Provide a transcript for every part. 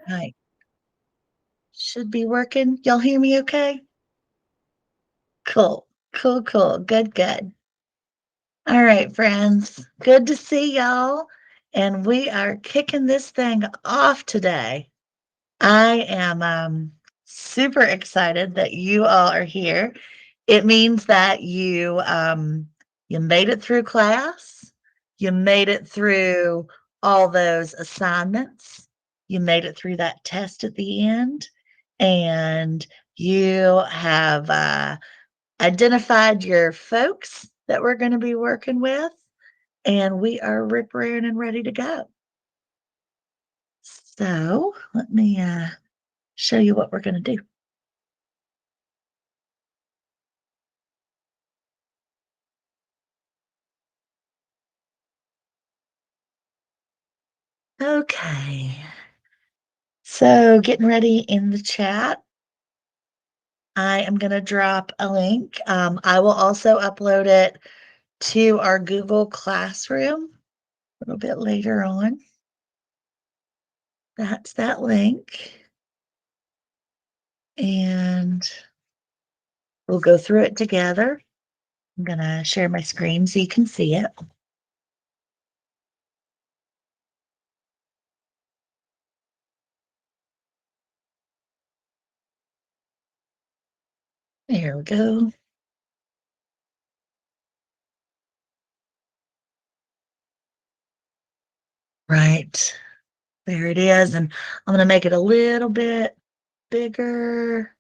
Right. Should be working. Y'all hear me okay? Cool. Cool, cool. Good, good. All right, friends. Good to see y'all. And we are kicking this thing off today. I am super excited that you all are here. It means that you made it through class. You made it through all those assignments. You made it through that test at the end, and you have identified your folks that we're going to be working with, and we are rip roaring and ready to go. So let me show you what we're going to do. Okay. So getting ready in the chat. I am going to drop a link. I will also upload it to our Google Classroom a little bit later on. That's that link. And we'll go through it together. I'm going to share my screen so you can see it. There we go. Right. There it is. And I'm going to make it a little bit bigger.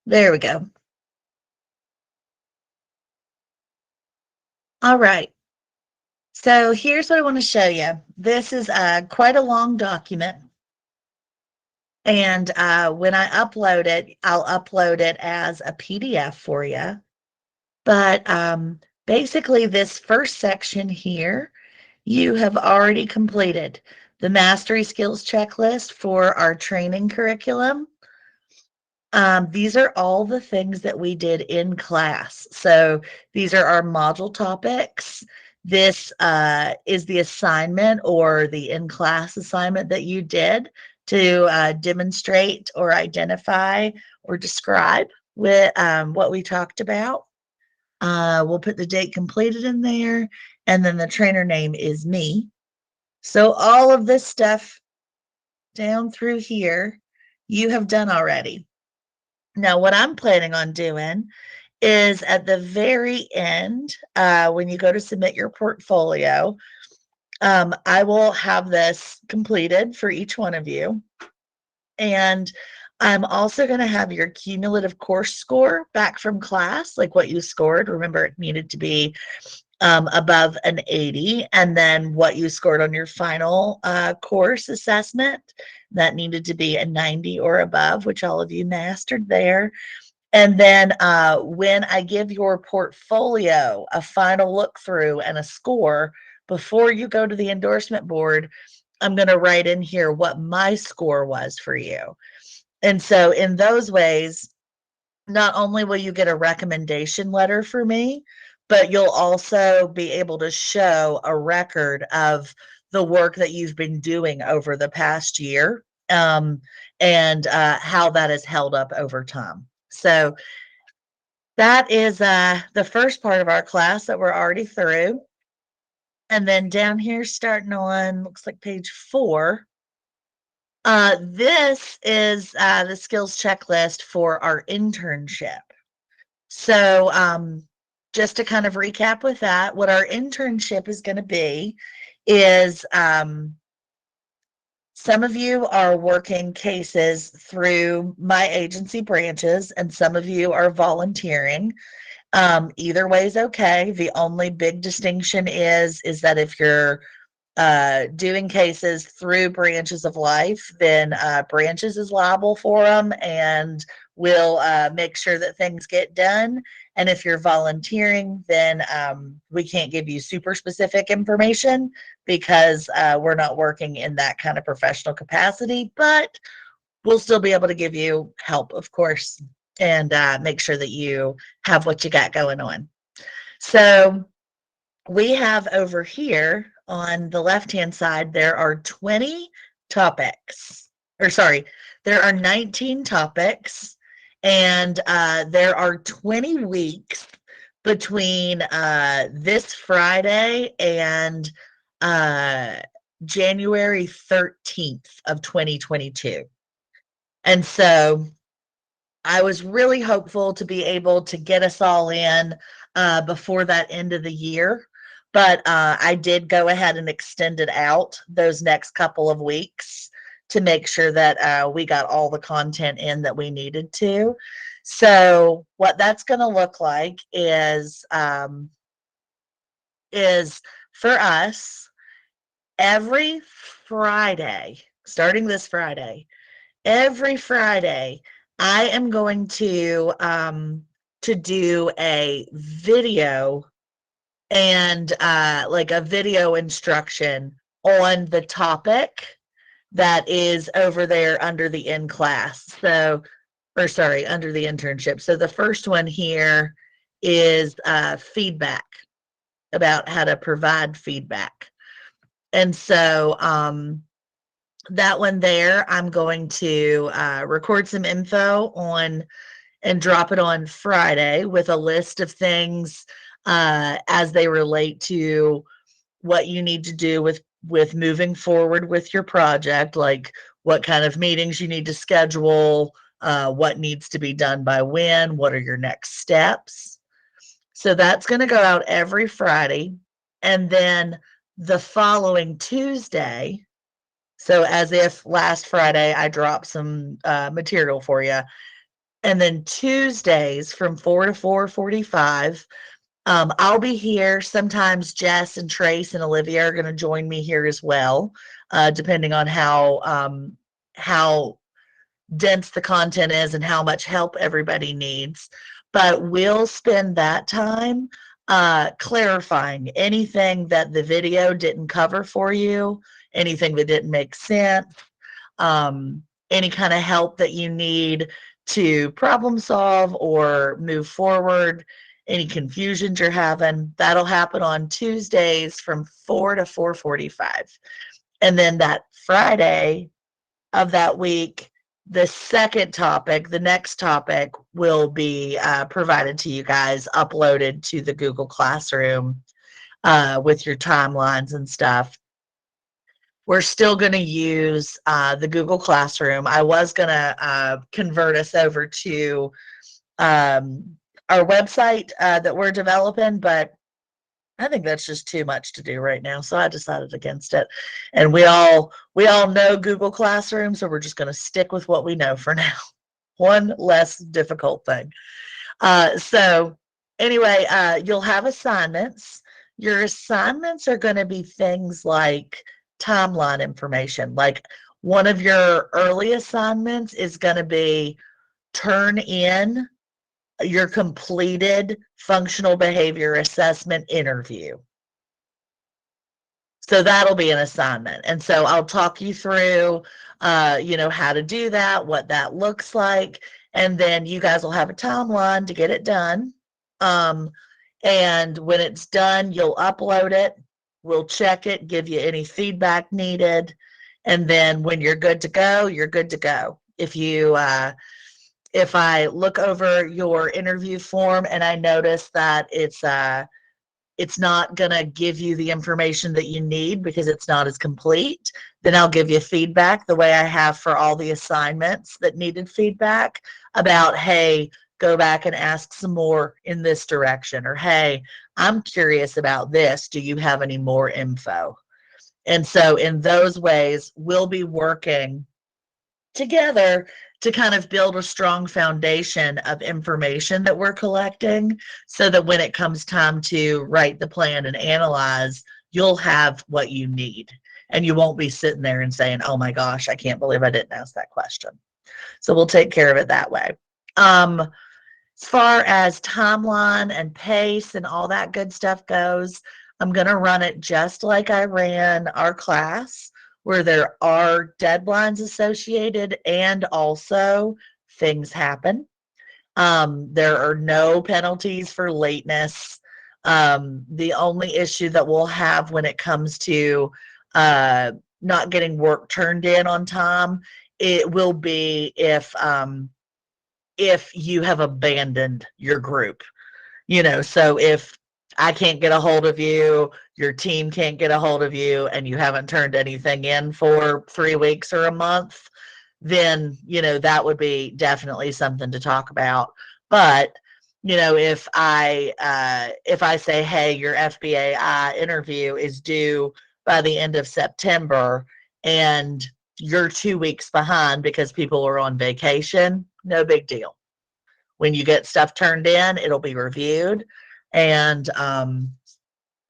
There we go. All right. So here's what I want to show you. This is quite a long document. And when I upload it, I'll upload it as a PDF for you. But basically, this first section here, you have already completed the mastery skills checklist for our training curriculum. These are all the things that we did in class. So these are our module topics. This is the assignment or the in-class assignment that you did to demonstrate or identify or describe what we talked about. We'll put the date completed in there, and then the trainer name is me. So all of this stuff down through here, you have done already. Now, what I'm planning on doing is at the very end, when you go to submit your portfolio, I will have this completed for each one of you. And I'm also going to have your cumulative course score back from class, like what you scored. Remember, it needed to be above an 80, and then what you scored on your final course assessment, that needed to be a 90 or above, which all of you mastered there. And then when I give your portfolio a final look through and a score, before you go to the endorsement board, I'm going to write in here what my score was for you. And so in those ways, not only will you get a recommendation letter for me, but you'll also be able to show a record of the work that you've been doing over the past year, and how that has held up over time. So that is the first part of our class that we're already through. And then down here, starting on, looks like page 4, this is the skills checklist for our internship. So just to kind of recap with that, what our internship is going to be is some of you are working cases through my agency branches, and some of you are volunteering. Either way is okay. The only big distinction is that if you're doing cases through Branches of Life, then Branches is liable for them and will make sure that things get done. And if you're volunteering, then we can't give you super specific information because we're not working in that kind of professional capacity, but we'll still be able to give you help, of course, and make sure that you have what you got going on. So we have over here on the left-hand side, there are 20 topics, or sorry, there are 19 topics, and there are 20 weeks between this Friday and uh, January 13th of 2022. And so I was really hopeful to be able to get us all in before that end of the year. But I did go ahead and extend it out those next couple of weeks to make sure that we got all the content in that we needed to. So what that's going to look like is for us every Friday, starting this Friday, every Friday, I am going to do a video and like a video instruction on the topic that is over there under the in class. So, or sorry, under the internship. So the first one here is feedback, about how to provide feedback. And so that one there, I'm going to record some info on and drop it on Friday with a list of things as they relate to what you need to do with moving forward with your project, like what kind of meetings you need to schedule, what needs to be done by when, what are your next steps. So that's going to go out every Friday. And then the following Tuesday, so as if last Friday I dropped some material for you. And then Tuesdays from 4 to 4:45, I'll be here. Sometimes Jess and Trace and Olivia are going to join me here as well, depending on how dense the content is and how much help everybody needs. But we'll spend that time clarifying anything that the video didn't cover for you, anything that didn't make sense, any kind of help that you need to problem solve or move forward, any confusions you're having. That'll happen on Tuesdays from 4 to 4:45. And then that Friday of that week, the second topic, the next topic will be provided to you guys, uploaded to the Google Classroom with your timelines and stuff. We're still going to use the Google Classroom. I was going to convert us over to our website that we're developing, but I think that's just too much to do right now, so I decided against it. And we all know Google Classroom, so we're just going to stick with what we know for now. One less difficult thing. So anyway, you'll have assignments. Your assignments are going to be things like timeline information. Like one of your early assignments is going to be turn in your completed functional behavior assessment interview. So that'll be an assignment. And so I'll talk you through, how to do that, what that looks like. And then you guys will have a timeline to get it done. And when it's done, you'll upload it. We'll check it, give you any feedback needed. And then when you're good to go, you're good to go. If I look over your interview form and I notice that it's not going to give you the information that you need because it's not as complete, then I'll give you feedback the way I have for all the assignments that needed feedback about, hey, go back and ask some more in this direction, or hey, I'm curious about this. Do you have any more info? And so in those ways, we'll be working together to kind of build a strong foundation of information that we're collecting so that when it comes time to write the plan and analyze, you'll have what you need. And you won't be sitting there and saying, oh my gosh, I can't believe I didn't ask that question. So we'll take care of it that way. As far as timeline and pace and all that good stuff goes, I'm going to run it just like I ran our class, where there are deadlines associated and also things happen. There are no penalties for lateness. The only issue that we'll have when it comes to not getting work turned in on time, it will be if you have abandoned your group. So if I can't get a hold of you, your team can't get a hold of you, and you haven't turned anything in for 3 weeks or a month, then, that would be definitely something to talk about. But, if I say, hey, your FBAI interview is due by the end of September and you're 2 weeks behind because people are on vacation, no big deal. When you get stuff turned in, it'll be reviewed, and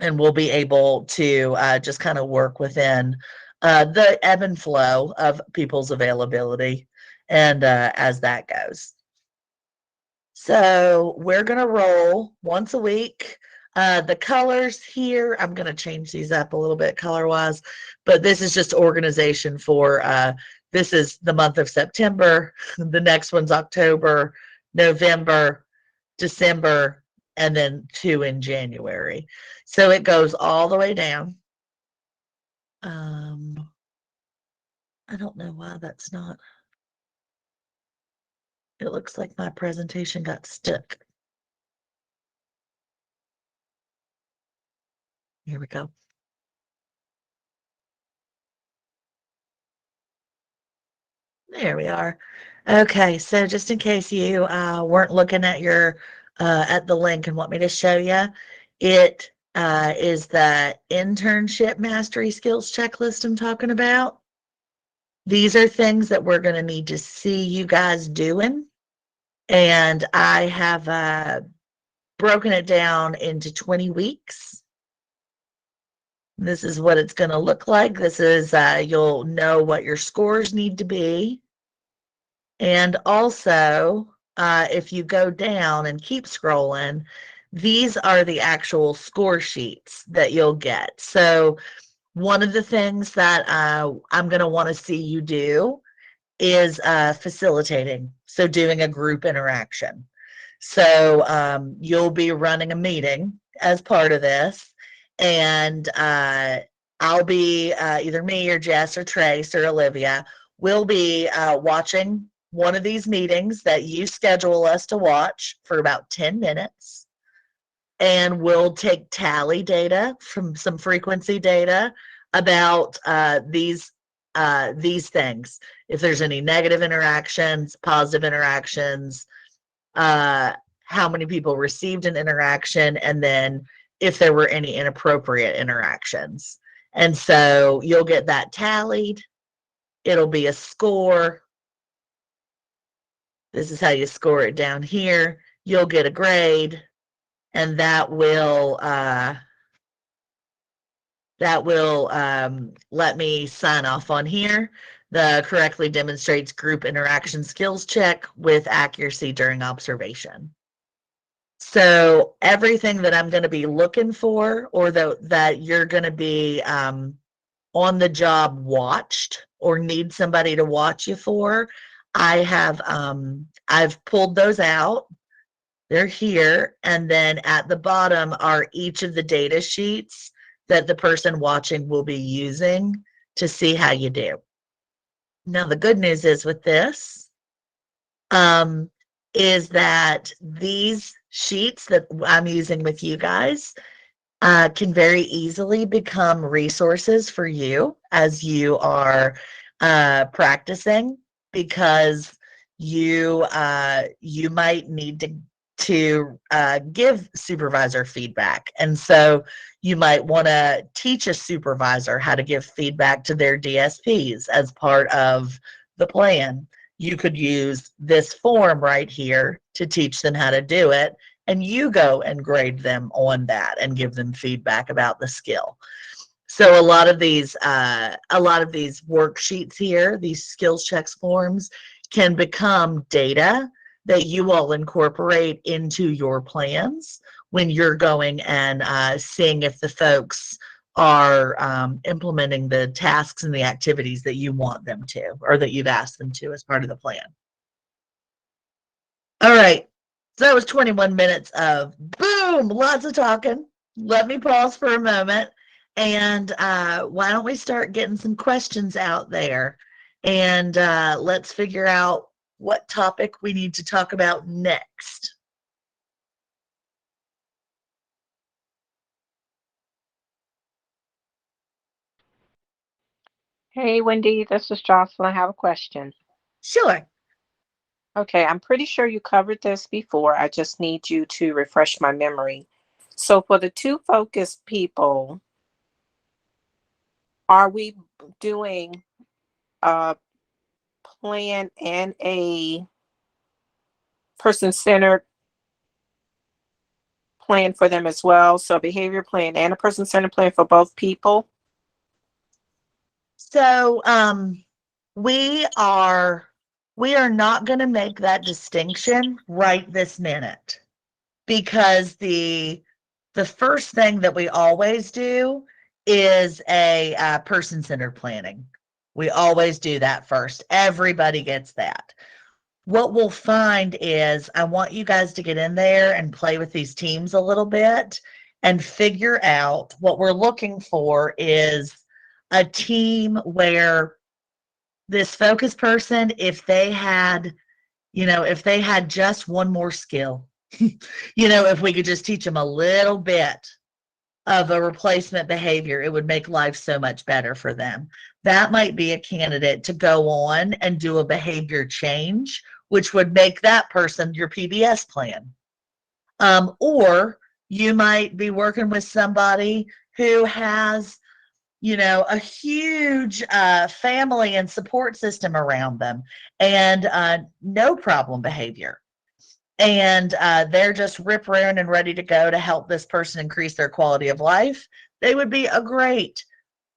we'll be able to just kind of work within the ebb and flow of people's availability, and as that goes. So we're going to roll once a week. The colors here, I'm going to change these up a little bit color-wise, but this is just organization for, this is the month of September, the next one's October, November, December, and then 2 in January. So it goes all the way down. I don't know why that's not. It looks like my presentation got stuck. Here we go. There we are. Okay, so just in case you weren't looking at at the link and want me to show you, it is the internship mastery skills checklist I'm talking about. These are things that we're going to need to see you guys doing, and I have broken it down into 20 weeks. This is what it's going to look like. This is, you'll know what your scores need to be. And also, if you go down and keep scrolling, these are the actual score sheets that you'll get. So one of the things that I'm going to want to see you do is facilitating. So doing a group interaction. So you'll be running a meeting as part of this, and I'll be either me or Jess or Trace or Olivia will be watching one of these meetings that you schedule us to watch for about 10 minutes. And we'll take tally data from some frequency data about these things. If there's any negative interactions, positive interactions, how many people received an interaction, and then if there were any inappropriate interactions. And so you'll get that tallied. It'll be a score. This is how you score it down here. You'll get a grade, and that will let me sign off on here. The correctly demonstrates group interaction skills check with accuracy during observation. So everything that I'm going to be looking for, or that you're going to be on the job watched or need somebody to watch you for, I've pulled those out. They're here, and then at the bottom are each of the data sheets that the person watching will be using to see how you do. Now, the good news is with this is that these sheets that I'm using with you guys can very easily become resources for you as you are practicing, because you might need to give supervisor feedback. And so you might want to teach a supervisor how to give feedback to their DSPs as part of the plan. You could use this form right here to teach them how to do it, and you go and grade them on that and give them feedback about the skill. So a lot of these worksheets here, these skills checks forms, can become data that you all incorporate into your plans when you're going and seeing if the folks are implementing the tasks and the activities that you want them to, or that you've asked them to as part of the plan. All right. So that was 21 minutes of boom, lots of talking. Let me pause for a moment. And why don't we start getting some questions out there? And let's figure out what topic we need to talk about next. Hey, Wendy, this is Jocelyn. I have a question. Sure. Okay, I'm pretty sure you covered this before. I just need you to refresh my memory. So, for the two focused people, are we doing a plan and a person centered plan for them as well? So, a behavior plan and a person centered plan for both people? So we are not going to make that distinction right this minute, because the first thing that we always do is a person-centered planning. We always do that first. Everybody gets that. What we'll find is I want you guys to get in there and play with these teams a little bit and figure out what we're looking for is a team where this focus person, if they had, if they had just one more skill, if we could just teach them a little bit of a replacement behavior, it would make life so much better for them. That might be a candidate to go on and do a behavior change, which would make that person your PBS plan. Or you might be working with somebody who has, a huge family and support system around them and no problem behavior. And they're just rip roaring and ready to go to help this person increase their quality of life. They would be a great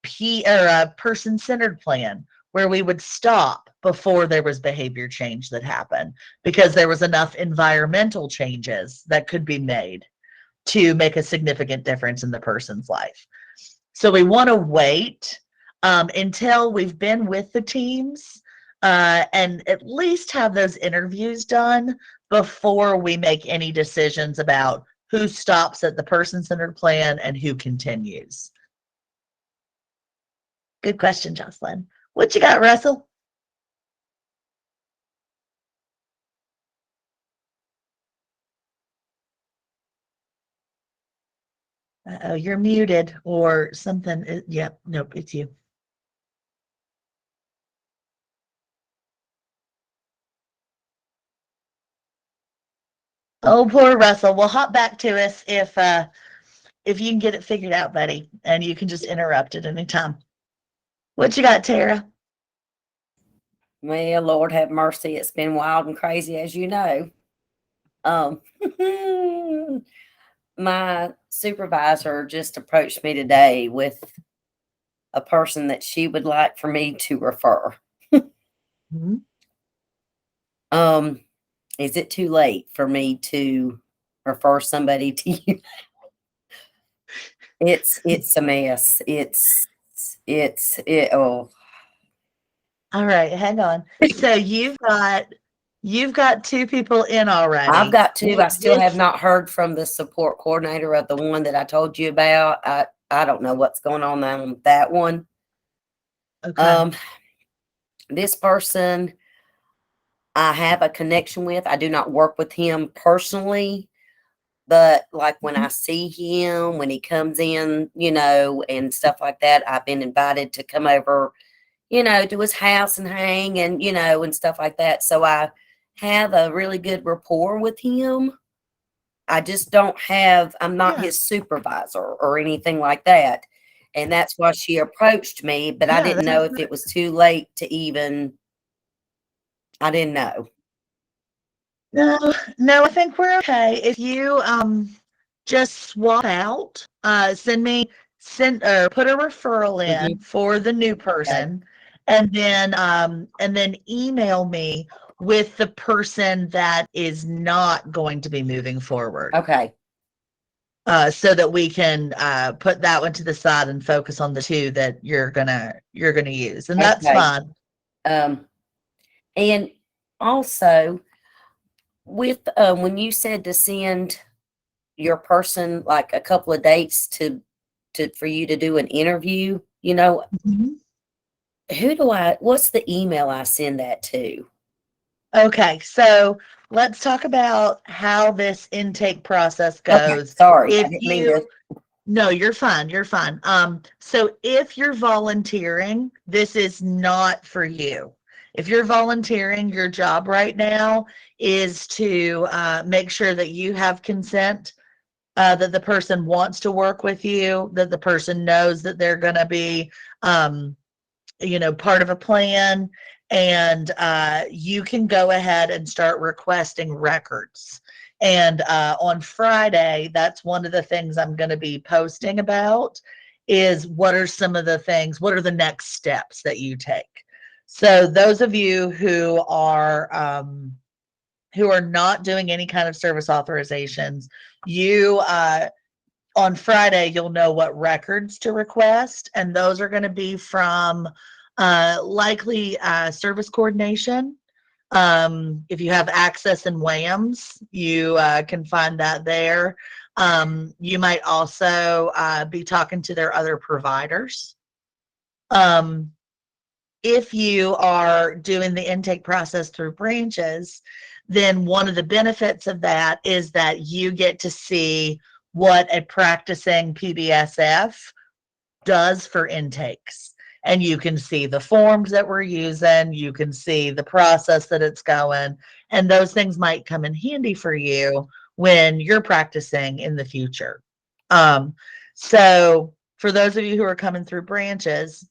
person-centered plan where we would stop before there was behavior change that happened, because there was enough environmental changes that could be made to make a significant difference in the person's life. So we want to wait until we've been with the teams and at least have those interviews done before we make any decisions about who stops at the person-centered plan and who continues. Good question, Jocelyn. What you got, Russell? Uh-oh, you're muted or something. Yep, nope, it's you. Oh, poor Russell. Well, hop back to us if you can get it figured out, buddy, and you can just interrupt at any time. What you got, Tara? Well, Lord have mercy, it's been wild and crazy, as you know. Um, my supervisor just approached me today with a person that she would like for me to refer. Mm-hmm. Is it too late for me to refer somebody to you? It's a mess. Oh. All right, hang on. So you've got two people in already. I've got two. I still have not heard from the support coordinator of the one that I told you about. I don't know what's going on that one. Okay. This person I have a connection with. I do not work with him personally, but like when I see him, when he comes in, and stuff like that, I've been invited to come over, to his house and hang and, and stuff like that. So I have a really good rapport with him. I just don't have, I'm not his supervisor or anything like that. And that's why she approached me, but I didn't know if it was too late to even, I didn't know. No, I think we're okay. If you just swap out, put a referral in for the new person, and then email me with the person that is not going to be moving forward. Okay. So that we can put that one to the side and focus on the two that you're gonna use, and that's fine. And also, With when you said to send your person like a couple of dates to for you to do an interview, Mhm. what's the email I send that to? Okay, so let's talk about how this intake process Okay, goes. sorry, I If didn't mean to. you No, you're fine. You're fine. So if you're volunteering, this is not for you. If you're volunteering, your job right now is to make sure that you have consent, that the person wants to work with you, that the person knows that they're going to be, um, part of a plan, and you can go ahead and start requesting records. And on Friday, that's one of the things I'm going to be posting about is what are some of the things, what are the next steps that you take? So those of you who are not doing any kind of service authorizations, you on Friday, you'll know what records to request, and those are going to be from likely service coordination. If you have access in WAMS, you can find that there. You might also be talking to their other providers. Um, if you are doing the intake process through branches, then one of the benefits of that is that you get to see what a practicing PBSF does for intakes. And you can see the forms that we're using, you can see the process that it's going, and those things might come in handy for you when you're practicing in the future. So, for those of you who are coming through branches,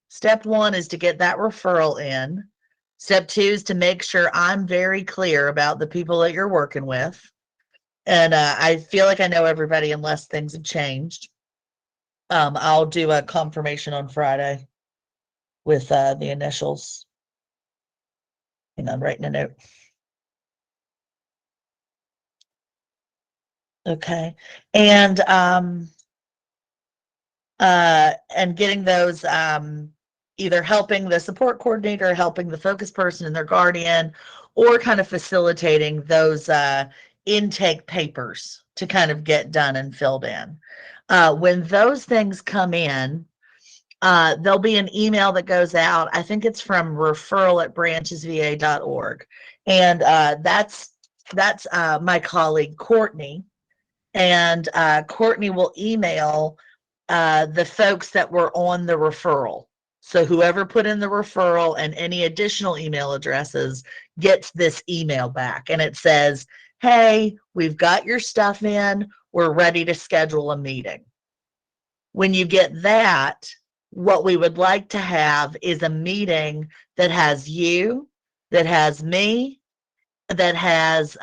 step one is to get that referral in. Step two is to make sure I'm very clear about the people that you're working with. And I feel like I know everybody unless things have changed. I'll do a confirmation on Friday with the initials. Hang on, writing a note. Okay. And getting those either helping the support coordinator, helping the focus person and their guardian, or kind of facilitating those intake papers to kind of get done and filled in. When those things come in, there'll be an email that goes out. I think it's from referral@branchesva.org. And that's my colleague Courtney. And Courtney will email the folks that were on the referral. So whoever put in the referral and any additional email addresses gets this email back. And it says, hey, we've got your stuff in. We're ready to schedule a meeting. When you get that, what we would like to have is a meeting that has you, that has me, that has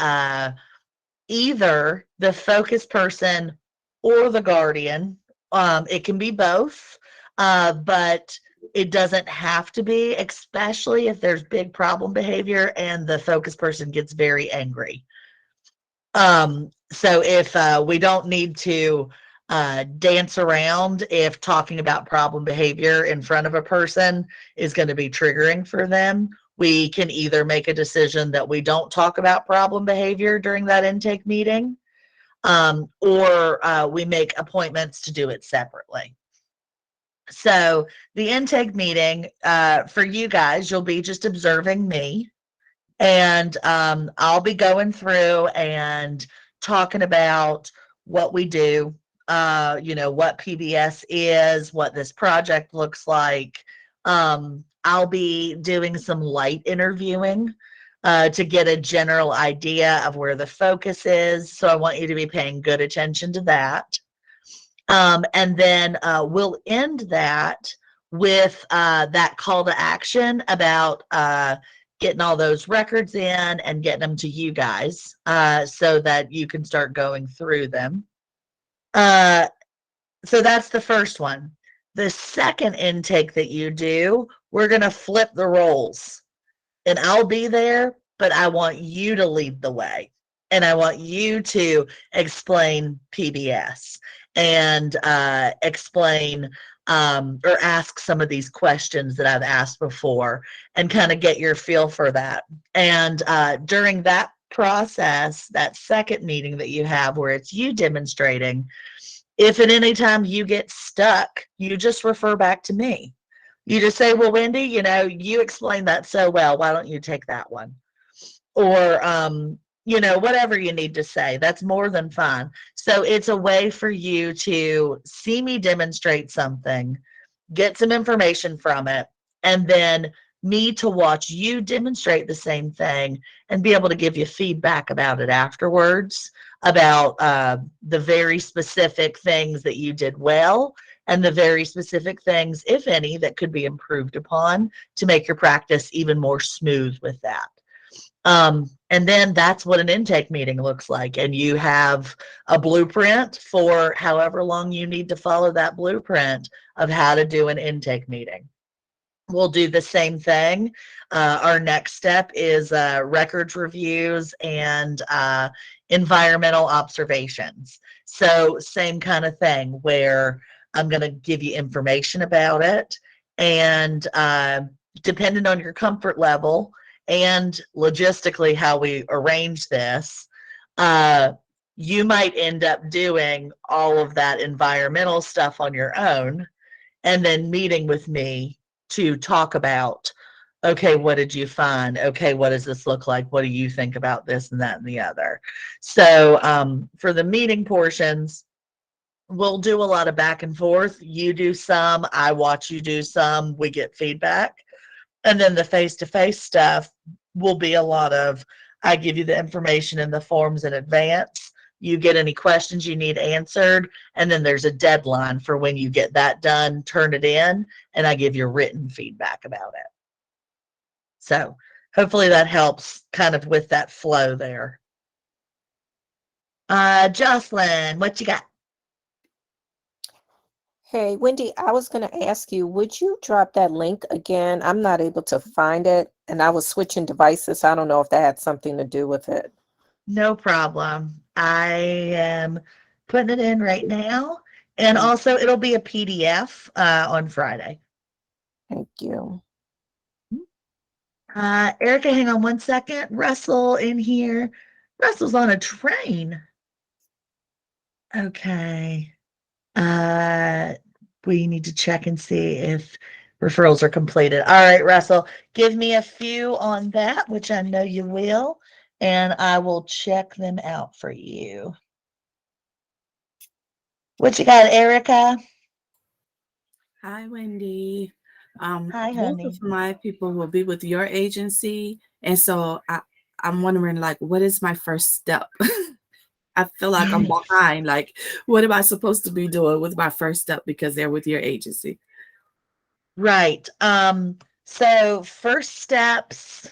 either the focus person or the guardian. It can be both, but it doesn't have to be, especially if there's big problem behavior and the focus person gets very angry. So if we don't need to dance around if talking about problem behavior in front of a person is going to be triggering for them, we can either make a decision that we don't talk about problem behavior during that intake meeting, or we make appointments to do it separately. So the intake meeting for you guys, you'll be just observing me. And I'll be going through and talking about what we do, what PBS is, what this project looks like. I'll be doing some light interviewing to get a general idea of where the focus is. So I want you to be paying good attention to that. And then we'll end that with that call to action about getting all those records in and getting them to you guys so that you can start going through them. So that's the first one. The second intake that you do, we're going to flip the roles. And I'll be there, but I want you to lead the way. And I want you to explain PBS and explain or ask some of these questions that I've asked before and kind of get your feel for that. And during that process, that second meeting that you have where it's you demonstrating, if at any time you get stuck, you just refer back to me. You just say, well, Wendy, you explained that so well. Why don't you take that one? Or, whatever you need to say. That's more than fine. So it's a way for you to see me demonstrate something, get some information from it, and then me to watch you demonstrate the same thing and be able to give you feedback about it afterwards, about the very specific things that you did well and the very specific things, if any, that could be improved upon to make your practice even more smooth with that. And then that's what an intake meeting looks like. And you have a blueprint for however long you need to follow that blueprint of how to do an intake meeting. We'll do the same thing. Our next step is records reviews and environmental observations. So same kind of thing where I'm going to give you information about it. And depending on your comfort level and logistically how we arrange this, you might end up doing all of that environmental stuff on your own and then meeting with me to talk about, okay, what did you find? Okay, what does this look like? What do you think about this and that and the other? So for the meeting portions, we'll do a lot of back and forth. You do some, I watch you do some, we get feedback. And then the face-to-face stuff will be a lot of, I give you the information in the forms in advance. You get any questions you need answered, and then there's a deadline for when you get that done, turn it in, and I give you written feedback about it. So hopefully that helps kind of with that flow there. Jocelyn, what you got? Hey, Wendy, I was going to ask you, would you drop that link again? I'm not able to find it, and I was switching devices. I don't know if that had something to do with it. No problem. I am putting it in right now. And also, it'll be a PDF on Friday. Thank you. Erica, hang on one second. Russell in here. Russell's on a train. Okay. We need to check and see if referrals are completed. All right, Russell, give me a few on that, which I know you will, and I will check them out for you. What you got, Erica? Hi, Wendy. Hi, Both honey. of my people will be with your agency, and so I'm wondering, like, what is my first step? I feel like I'm behind. Like, what am I supposed to be doing with my first step because they're with your agency? Right. So first steps.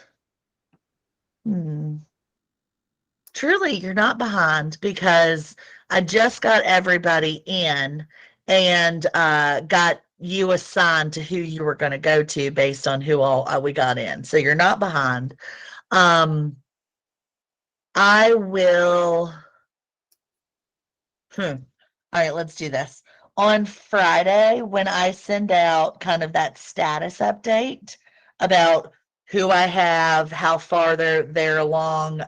Truly, you're not behind because I just got everybody in and got you assigned to who you were going to go to based on who all we got in. So you're not behind. I will. All right, let's do this. On Friday, when I send out kind of that status update about who I have, how far they're along,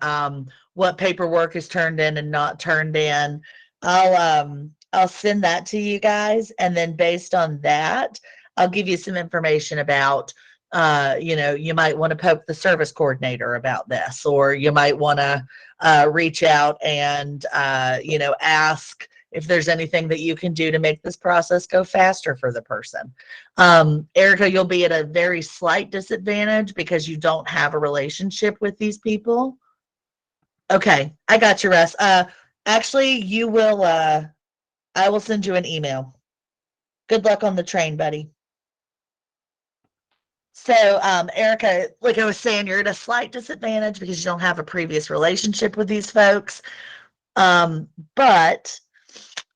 what paperwork is turned in and not turned in, I'll send that to you guys, and then based on that, I'll give you some information about you might want to poke the service coordinator about this, or you might want to reach out and ask if there's anything that you can do to make this process go faster for the person. Erica, you'll be at a very slight disadvantage because you don't have a relationship with these people. Okay, I got you, Russ. Actually, you will. I will send you an email. Good luck on the train, buddy. So, Erica, like I was saying, you're at a slight disadvantage because you don't have a previous relationship with these folks. But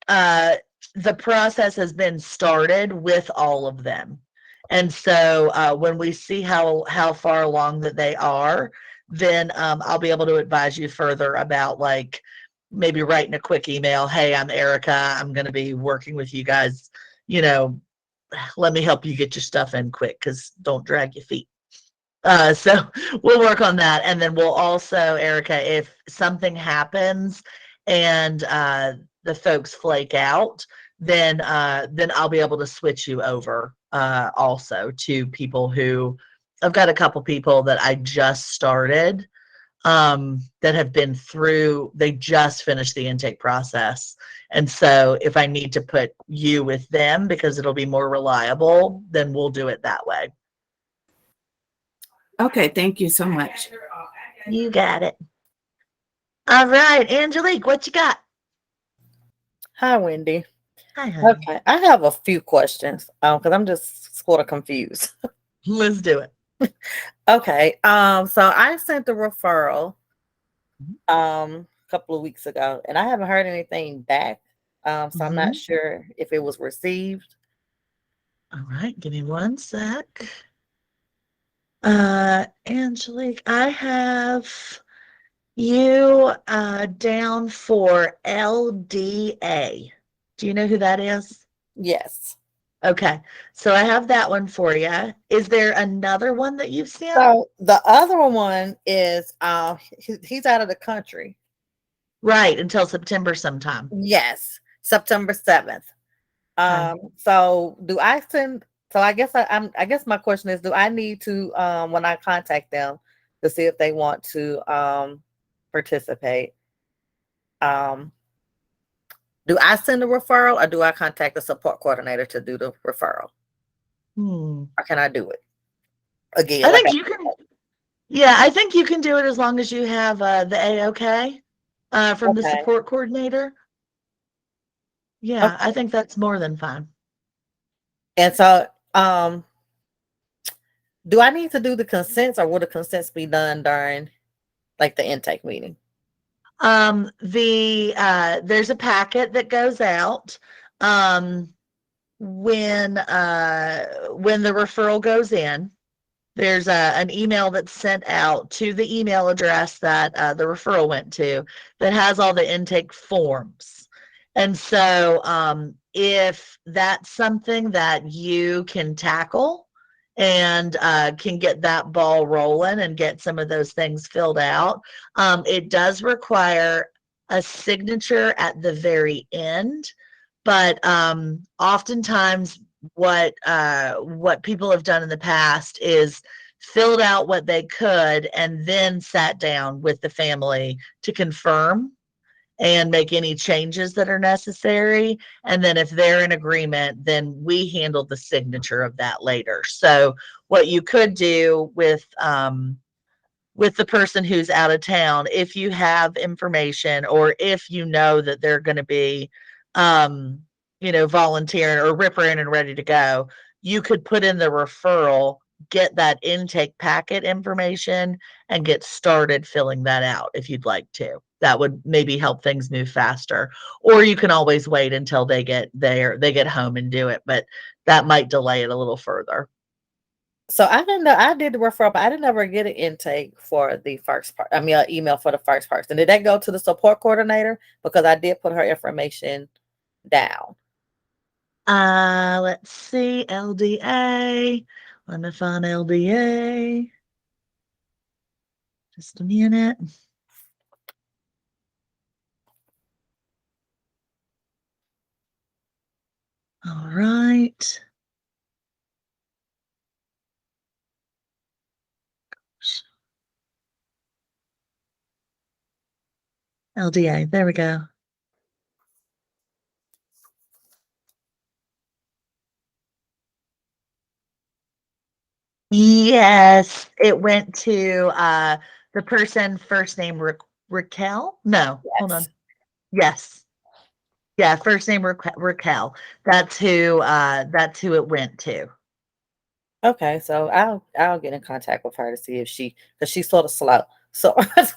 the process has been started with all of them. And so when we see how far along that they are, then I'll be able to advise you further about like maybe writing a quick email. Hey, I'm Erica. I'm going to be working with you guys. Let me help you get your stuff in quick because don't drag your feet. So we'll work on that. And then we'll also, Erica, if something happens and the folks flake out, then I'll be able to switch you over also to people who I've got a couple people that I just started that have been through, they just finished the intake process. And so if I need to put you with them because it'll be more reliable, then we'll do it that way. Okay, thank you so much. You got it. All right, Angelique, what you got? Hi, Wendy. Hi, honey. Okay, I have a few questions because I'm just sort of confused. Let's do it. Okay, so I sent the referral a couple of weeks ago, and I haven't heard anything back. So I'm not sure if it was received. All right, give me one sec. Angelique, I have you down for LDA. Do you know who that is? Yes. Okay, so I have that one for you. Is there another one that you've sent? So the other one is he's out of the country. Right, until September sometime. Yes, September 7th. Okay. So do I send? So I guess I guess my question is, do I need to when I contact them to see if they want to participate? Do I send a referral or do I contact the support coordinator to do the referral? Or can I do it again? I think you can. Yeah, I think you can do it as long as you have the AOK from the Okay. support coordinator. Yeah, I think that's more than fine. And so, do I need to do the consents, or will the consents be done during like the intake meeting? There's a packet that goes out when the referral goes in. There's an email that's sent out to the email address that the referral went to that has all the intake forms. And so if that's something that you can tackle and can get that ball rolling and get some of those things filled out, it does require a signature at the very end. But oftentimes what people have done in the past is filled out what they could and then sat down with the family to confirm and make any changes that are necessary. And then if they're in agreement, then we handle the signature of that later. So what you could do with the person who's out of town, if you have information or if you know that they're going to be volunteering or ripping and ready to go, you could put in the referral, get that intake packet information, and get started filling that out if you'd like to. That would maybe help things move faster. Or you can always wait until they get there, they get home and do it, but that might delay it a little further. So I didn't know, I did the referral, but I didn't ever get an intake for the first part. I mean, an email for the first person. Did that go to the support coordinator? Because I did put her information down. Let's see, LDA. Let me find LDA. Just a minute. All right. LDA, there we go. Yes, it went to the person first name Raquel. No, hold on. Yes, yeah, first name Raquel. That's who it went to. Okay, so I'll get in contact with her to see if because she's sort of slow. So I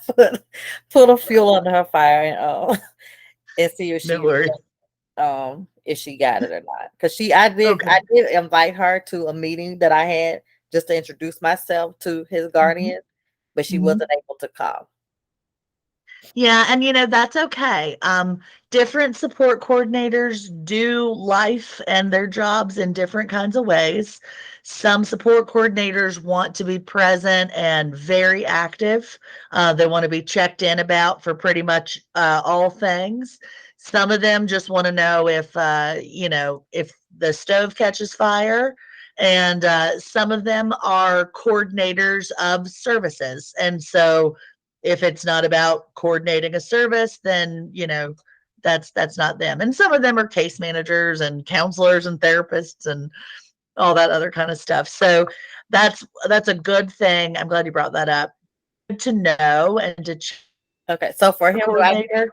put a fuel under her fire and see if No worries. if she got it or not. Because I did invite her to a meeting that I had just to introduce myself to his guardian, but she wasn't able to come. Yeah, and that's okay. Different support coordinators do life and their jobs in different kinds of ways. Some support coordinators want to be present and very active. They want to be checked in about for pretty much all things. Some of them just want to know if the stove catches fire. And some of them are coordinators of services. And so if it's not about coordinating a service, then that's not them. And some of them are case managers and counselors and therapists and all that other kind of stuff. So that's a good thing. I'm glad you brought that up. Good to know and to check Okay, so for him, the do I? coordinator.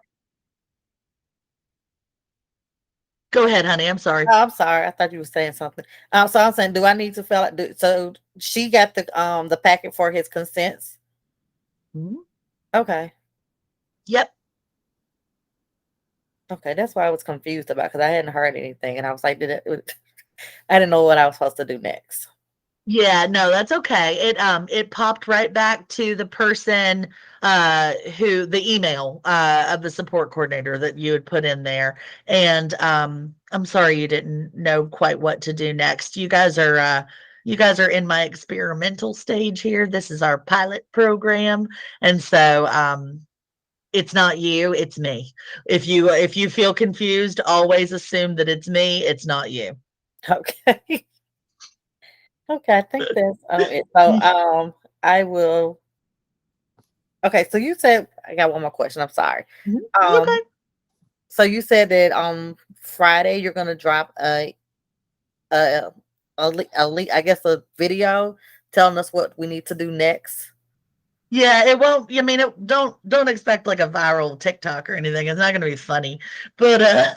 Go ahead, honey. I'm sorry. Oh, I'm sorry. I thought you were saying something. So I'm saying, do I need to fill out? So she got the packet for his consents. Mhm. Okay. Yep. Okay, that's why I was confused about because I hadn't heard anything, and I was like, I didn't know what I was supposed to do next. Yeah, no, that's okay. It popped right back to the person who the email of the support coordinator that you had put in there. And I'm sorry you didn't know quite what to do next. You guys are in my experimental stage here. This is our pilot program. And so it's not you, it's me. If you feel confused, always assume that it's me, it's not you. Okay. Okay, I think that's it. So I will. Okay, so you said I got one more question. I'm sorry. Mhm. It's Um, okay. so you said that on Friday you're gonna drop a, I guess a video telling us what we need to do next. Yeah, it won't. I mean, don't expect like a viral TikTok or anything. It's not going to be funny, but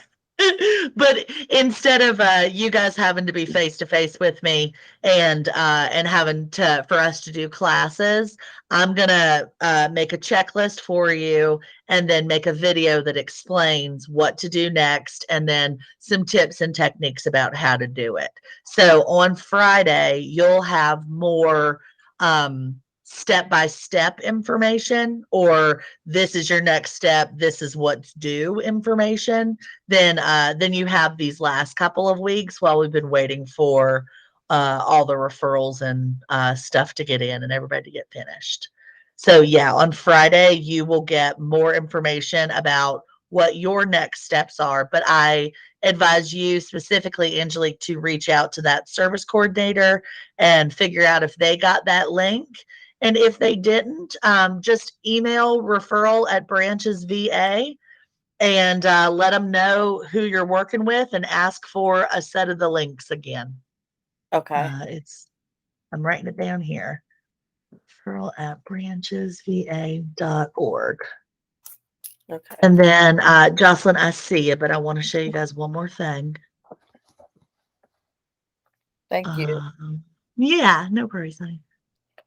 but instead of you guys having to be face to face with me and having to for us to do classes, I'm gonna make a checklist for you and then make a video that explains what to do next and then some tips and techniques about how to do it. So on Friday, you'll have more step by step information, or this is your next step, this is what's due information. Then you have these last couple of weeks while we've been waiting for all the referrals and stuff to get in and everybody to get finished. So yeah, on Friday you will get more information about what your next steps are, but I advise you specifically, Angelique, to reach out to that service coordinator and figure out if they got that link. And if they didn't, just email referral@branches VA and let them know who you're working with and ask for a set of the links again. Okay. I'm writing it down here. Referral@branchesva.org. Okay. And then Jocelyn, I see you, but I want to show you guys one more thing. Thank you. Yeah, no worries, honey.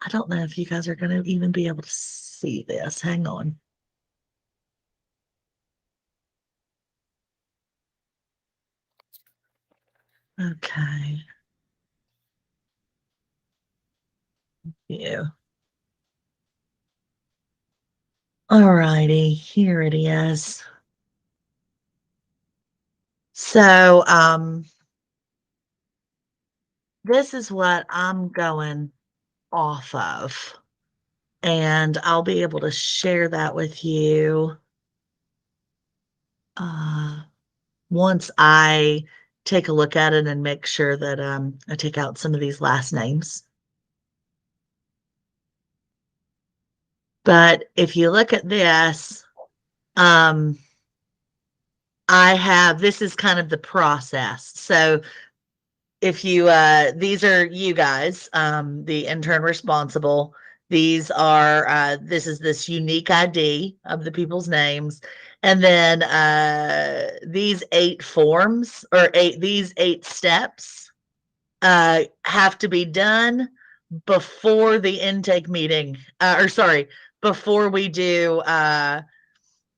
I don't know if you guys are going to even be able to see this. Hang on. Okay. Yeah. All righty, here it is. So, this is what I'm going off of, and I'll be able to share that with you once I take a look at it and make sure that I take out some of these last names. But if you look at this, this is kind of the process. So if you these are you guys, the intern responsible. These are this is this unique ID of the people's names. And then these 8 forms or these 8 steps have to be done before the intake meeting, or sorry, before we do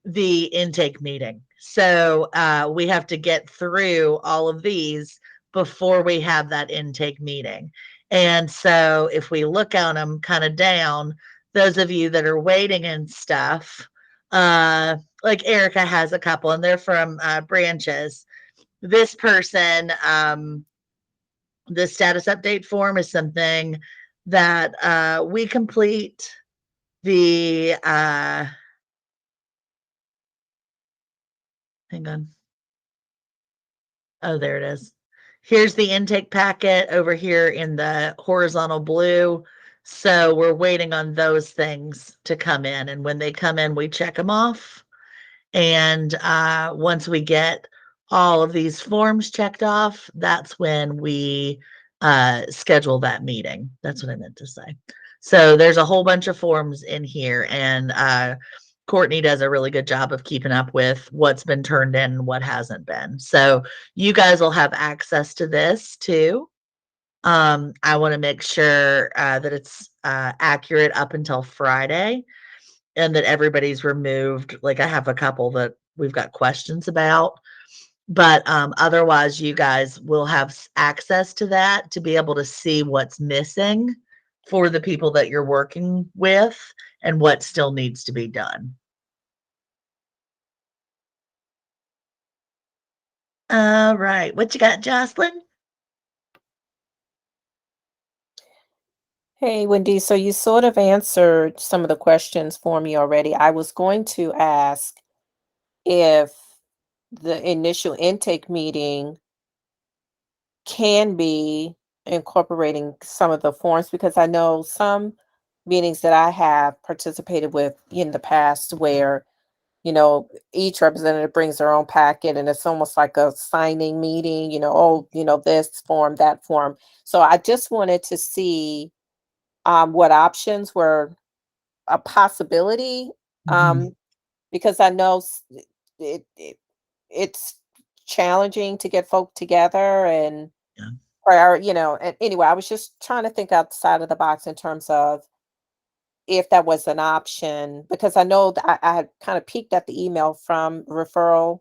the intake meeting. So we have to get through all of these before we have that intake meeting. And so if we look on them kind of down, those of you that are waiting and stuff, like Erica has a couple, and they're from branches. This person, the status update form is something that we complete. The hang on. Oh, there it is. Here's the intake packet over here in the horizontal blue. So we're waiting on those things to come in. And when they come in, we check them off. And once we get all of these forms checked off, that's when we schedule that meeting. That's what I meant to say. So there's a whole bunch of forms in here, and Courtney does a really good job of keeping up with what's been turned in and what hasn't been. So you guys will have access to this too. I want to make sure that it's accurate up until Friday, and that everybody's removed. Like, I have a couple that we've got questions about, but otherwise you guys will have access to that to be able to see what's missing for the people that you're working with and what still needs to be done. All right, what you got, Jocelyn? Hey, Wendy, so you sort of answered some of the questions for me already. I was going to ask if the initial intake meeting can be incorporating some of the forms, because I know some meetings that I have participated with in the past where, each representative brings their own packet and it's almost like a signing meeting, oh, this form, that form. So I just wanted to see what options were a possibility, um, because I know it's challenging to get folk together and Yeah. and anyway, I was just trying to think outside of the box in terms of if that was an option, because I know that I had kind of peeked at the email from referral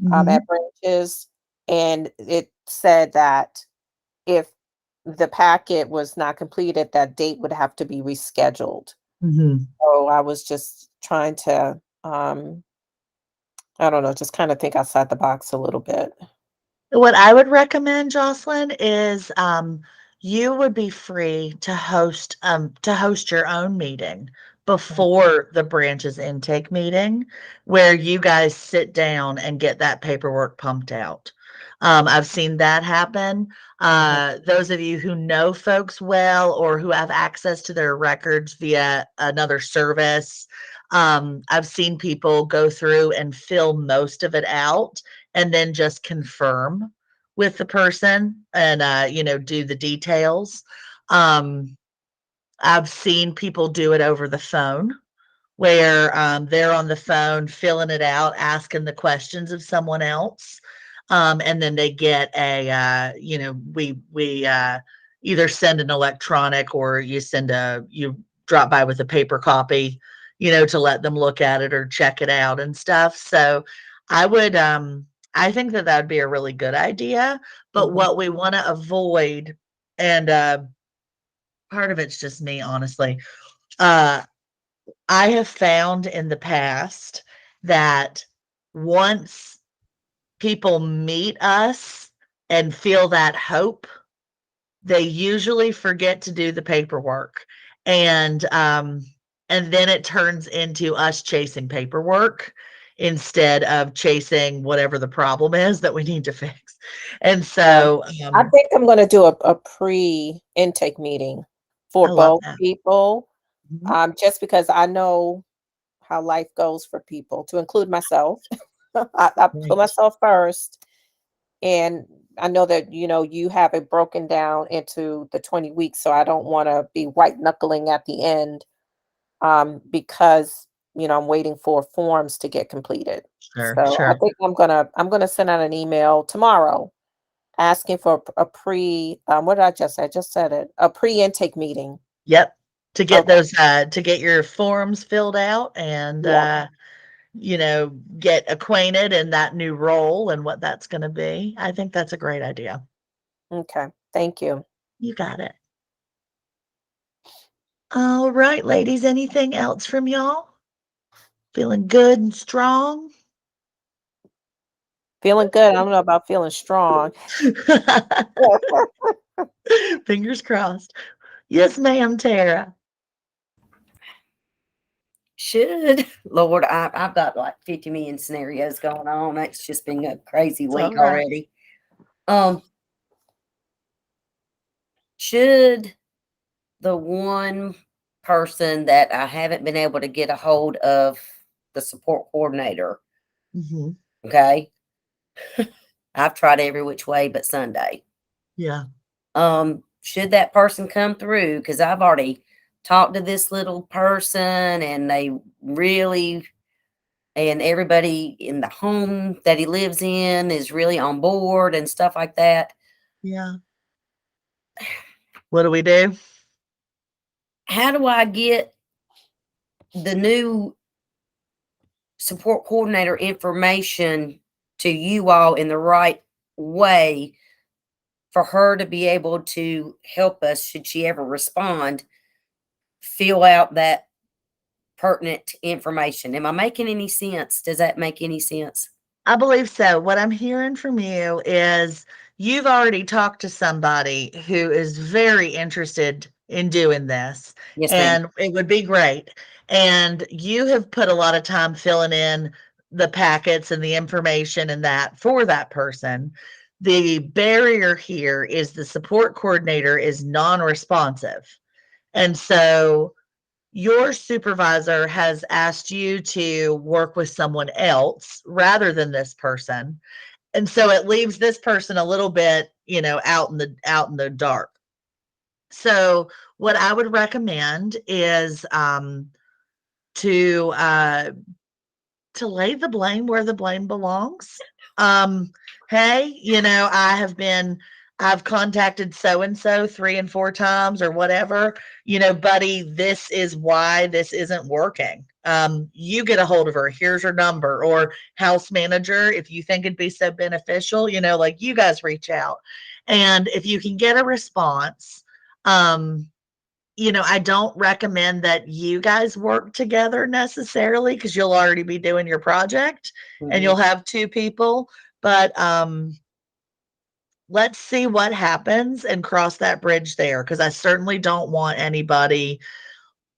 Mhm, at branches, and it said that if the packet was not completed, that date would have to be rescheduled. mhm. So I was just trying to, I don't know, just kind of think outside the box a little bit. What I would recommend, Jocelyn, is you would be free to host your own meeting before the branch's intake meeting, where you guys sit down and get that paperwork pumped out. I've seen that happen. Those of you who know folks well or who have access to their records via another service, I've seen people go through and fill most of it out and then just confirm with the person and do the details. I've seen people do it over the phone, where they're on the phone filling it out, asking the questions of someone else, and then they get we either send an electronic, or you drop by with a paper copy, to let them look at it or check it out and stuff. So I think that would be a really good idea. But Mhm. what we want to avoid, and part of it's just me, honestly, uh, I have found in the past that once people meet us and feel that hope, they usually forget to do the paperwork. And then it turns into us chasing paperwork instead of chasing whatever the problem is that we need to fix. And Yeah. so I think I'm going to do a pre-intake meeting for I love both that. people, Mhm. just because I know how life goes for people, to include myself. I put Right. myself first. And I know that, you have it broken down into the 20 weeks. So I don't want to be white knuckling at the end, because, I'm waiting for forms to get completed. Sure, So I sure. think I'm gonna send out an email tomorrow asking for a pre, what did I just say? I just said it, a pre-intake meeting. Yep. To get Okay. those, to get your forms filled out and, Yeah. get acquainted in that new role and what that's going to be. I think that's a great idea. Okay. Thank you. You got it. All right, ladies, anything else from y'all? Feeling good and strong? Feeling good. I don't know about feeling strong. Fingers crossed. Yes, ma'am, Tara. Should Lord, I've got like 50 million scenarios going on. It's just been a crazy It's week all right. already. Should the one person that I haven't been able to get a hold of, the support coordinator, Mhm. okay? I've tried every which way but Sunday. Yeah. Should that person come through? Because I've already talked to this little person and they really, and everybody in the home that he lives in is really on board and stuff like that. Yeah. What do we do? How do I get the new support coordinator information to you all in the right way for her to be able to help us should she ever respond, fill out that pertinent information? Am I making any sense? Does that make any sense? I believe so. What I'm hearing from you is you've already talked to somebody who is very interested in doing this, Yes, ma'am. and it would be great. And you have put a lot of time filling in the packets and the information and that for that person. The barrier here is the support coordinator is non-responsive. And so your supervisor has asked you to work with someone else rather than this person. And so it leaves this person a little bit, out in the dark. So what I would recommend is to lay the blame where the blame belongs. Hey, I've contacted so and so 3 and 4 times or whatever. Buddy, this is why this isn't working. You get a hold of her. Here's her number, or house manager, if you think it'd be so beneficial, like you guys reach out. And if you can get a response, I don't recommend that you guys work together necessarily because you'll already be doing your project and you'll have 2 people. But let's see what happens and cross that bridge there, because I certainly don't want anybody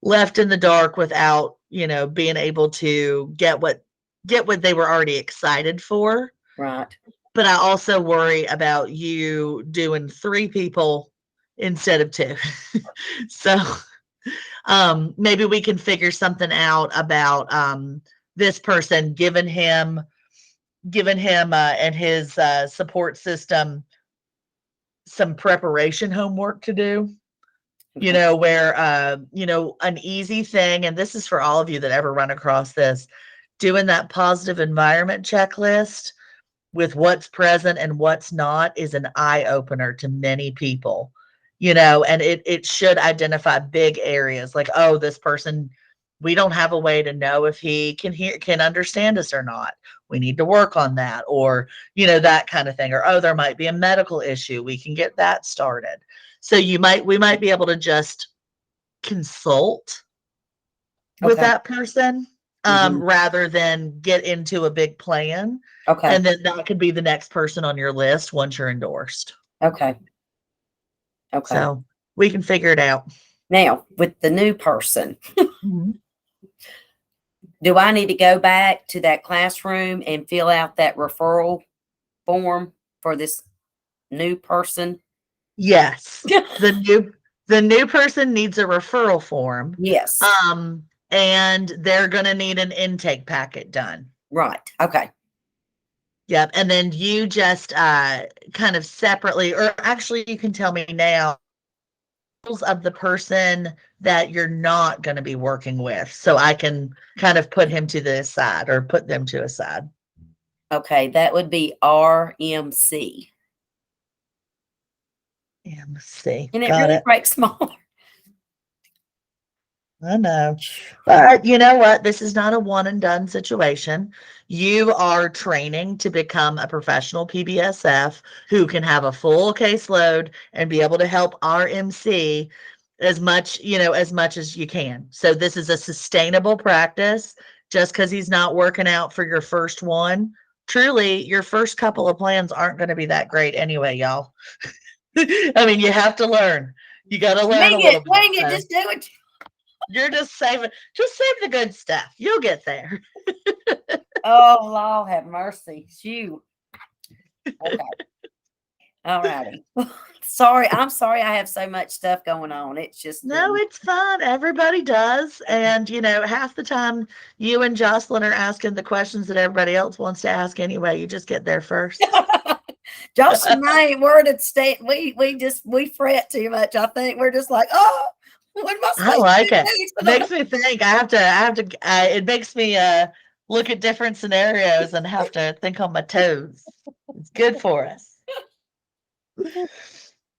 left in the dark without, being able to get what they were already excited for. Right. But I also worry about you doing 3 people instead of 2. So maybe we can figure something out about this person giving him and his support system some preparation homework to do. Where an easy thing, and this is for all of you that ever run across this, doing that positive environment checklist with what's present and what's not is an eye opener to many people. And it should identify big areas like, oh, this person, we don't have a way to know if he can understand us or not. We need to work on that, or that kind of thing. Or, oh, there might be a medical issue, we can get that started. So we might be able to just consult with Okay. that person Mhm. rather than get into a big plan. Okay. And then that could be the next person on your list once you're endorsed. Okay. Okay. So we can figure it out. Now, with the new person, Mhm. do I need to go back to that classroom and fill out that referral form for this new person? Yes. The new person needs a referral form. Yes. And they're going to need an intake packet done. Right. Okay. Yep. And then you just kind of separately, or actually you can tell me now, of the person that you're not going to be working with, so I can kind of put him to the side or put them to a side. Okay. That would be RMC. MC. And it Got really it. breaks my heart. I know. But you know what? This is not a one and done situation. You are training to become a professional PBSF who can have a full caseload and be able to help our MC as much as you can. So this is a sustainable practice. just because he's not working out for your first one. Truly, your first couple of plans aren't going to be that great anyway, y'all. I mean, you have to learn. You got to learn a little bit. Wing it, So just do it. you're just save the good stuff. You'll get there. Oh, Lord have mercy. Shoot. Okay. All righty. I'm sorry I have so much stuff going on. It's just No, it's fun. Everybody does. And, half the time you and Jocelyn are asking the questions that everybody else wants to ask anyway. You just get there first. Jocelyn and I ain't worried at state. We fret too much. I think we're just like, oh, what am I supposed I like to it. do? It makes me think. It makes me look at different scenarios and have to think on my toes. It's good for us.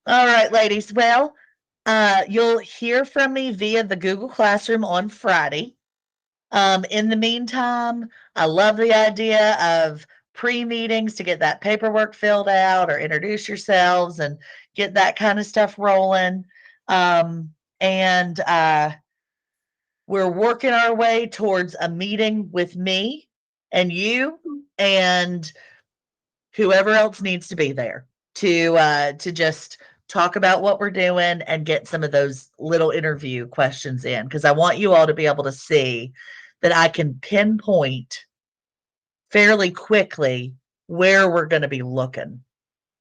All right, ladies. Well, you'll hear from me via the Google Classroom on Friday. In the meantime, I love the idea of pre-meetings to get that paperwork filled out or introduce yourselves and get that kind of stuff rolling. And we're working our way towards a meeting with me and you and whoever else needs to be there to just talk about what we're doing and get some of those little interview questions in, because I want you all to be able to see that I can pinpoint fairly quickly where we're going to be looking.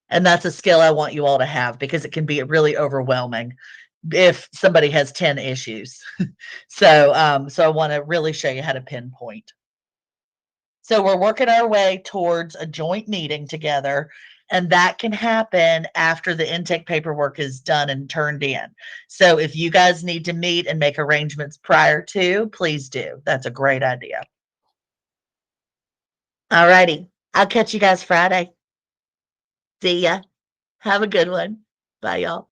And that's a skill I want you all to have, because it can be really overwhelming if somebody has 10 issues. So I want to really show you how to pinpoint. So we're working our way towards a joint meeting together, and that can happen after the intake paperwork is done and turned in. So if you guys need to meet and make arrangements prior to, please do. That's a great idea. All righty. I'll catch you guys Friday. See ya. Have a good one. Bye, y'all.